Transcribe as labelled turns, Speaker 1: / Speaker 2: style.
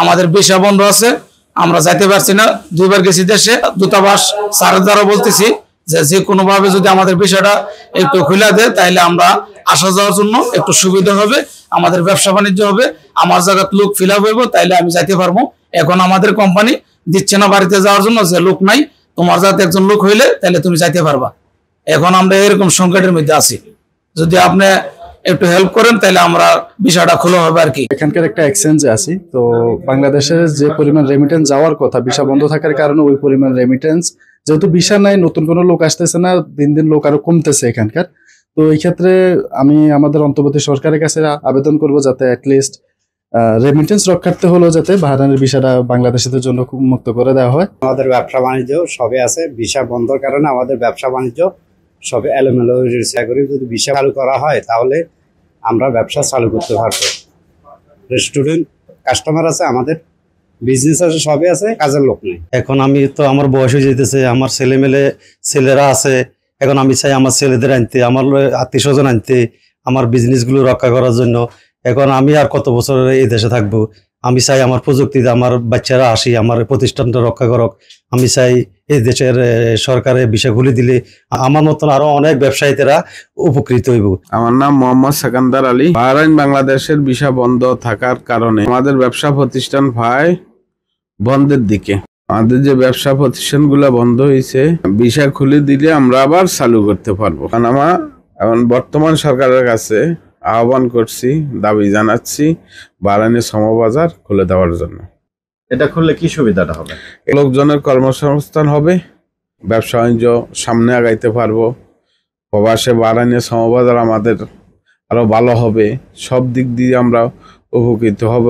Speaker 1: আমাদের ভিসা বন্ধ আছে, আমরা যাইতে পারছি না। 2বার গেছি দেশে, দূতাবাস স্যারের দ্বারা বলতেছি যে কোনো ভাবে যদি আমাদের বিষয়টা একটু খুলে দেয় তাহলে আমরা আসা যাওয়ার জন্য একটু সুবিধা হবে, আমাদের ব্যবসা বাণিজ্য হবে, আমার জায়গায় লোক ফিল আপ হইব, তাইলে আমি যাইতে পারবো। এখন আমাদের কোম্পানি দিচ্ছে না বাড়িতে যাওয়ার জন্য, যে লোক নাই, তোমার যাতে একজন লোক হইলে তাহলে তুমি যাইতে পারবা। এখন আমরা এরকম সংকটের মধ্যে আছি, যদি আপনি একটু হেল্প করেন তাহলে আমরা বিষয়টা খোলা হবে আর কি।
Speaker 2: এখানকার একটা এক্সচেঞ্জে আছি, তো বাংলাদেশের যে পরিমাণ রেমিটেন্স যাওয়ার কথা, ভিসা বন্ধ থাকার কারণে ওই পরিমাণ রেমিটেন্স, যেহেতু ভিসা নাই, নতুন কোনো লোক আসতেছে না, দিন দিন লোক আরো কমতেছে এখানকার। তো এই ক্ষেত্রে আমি আমাদের অন্তর্বর্তী সরকারের কাছে আবেদন করব যাতে অ্যাটলিস্ট রেমিটেন্স রক্ষার্থে হলো যাতে বাহরাইনের ভিসাটা বাংলাদেশিদের জন্য মুক্ত করে দেওয়া হয়।
Speaker 3: আমাদের ব্যবসা বাণিজ্য সবে আছে, ভিসা বন্ধর কারণে আমাদের ব্যবসা বাণিজ্য সবে এলোমেলো হয়ে করি। যদি ভিসা চালু করা হয় তাহলে আমরা ব্যবসা চালু করতে পারবো। রেস্টুরেন্ট কাস্টমার আছে, আমাদের বিজনেস আছে, সবে আছে, কাজের লোক নেই।
Speaker 4: এখন আমি তো আমার বয়স হয়ে যেতেছে, আমার ছেলেরা আছে। এখন আমি চাই আমার ছেলেদের আনতে, আমার আত্মীয় স্বজন আনতে, আমার বিজনেসগুলো রক্ষা করার জন্য। এখন আমি আর কত বছর এই দেশে থাকবো? আমি চাই আমার প্রযুক্তিতে আমার বাচ্চারা আসি, আমার প্রতিষ্ঠানটা রক্ষা করক। আমি চাই এই দেশের সরকারের ভিসা খুলে দিলে আমার মতন আরো অনেক ব্যবসায়ীরা উপকৃত হইব।
Speaker 5: আমার নাম মোহাম্মদ সেকান্দার আলী। বাহরাইন বাংলাদেশের ভিসা বন্ধ থাকার কারণে আমাদের ব্যবসা প্রতিষ্ঠান প্রায় বন্ধের দিকে। আমাদের যে ব্যবসা প্রতিষ্ঠানগুলো বন্ধ হয়েছে, ভিসা খুলে দিলে আমরা আবার চালু করতে পারবো। কারণ আমরা এখন বর্তমান সরকারের কাছে আহ্বান করছি, দাবি জানাচ্ছি বাহরাইনের সমবাজার খুলে দেওয়ার জন্য।
Speaker 6: এটা খুললে কি সুবিধাটা হবে?
Speaker 5: লোকজনের কর্মসংস্থান হবে, ব্যবসা বাণিজ্য সামনে আগাইতে পারবো, প্রবাসে বাহরাইনের সমবাজার আমাদের আরো ভালো হবে, সব দিক দিয়ে আমরা উপকৃত হব।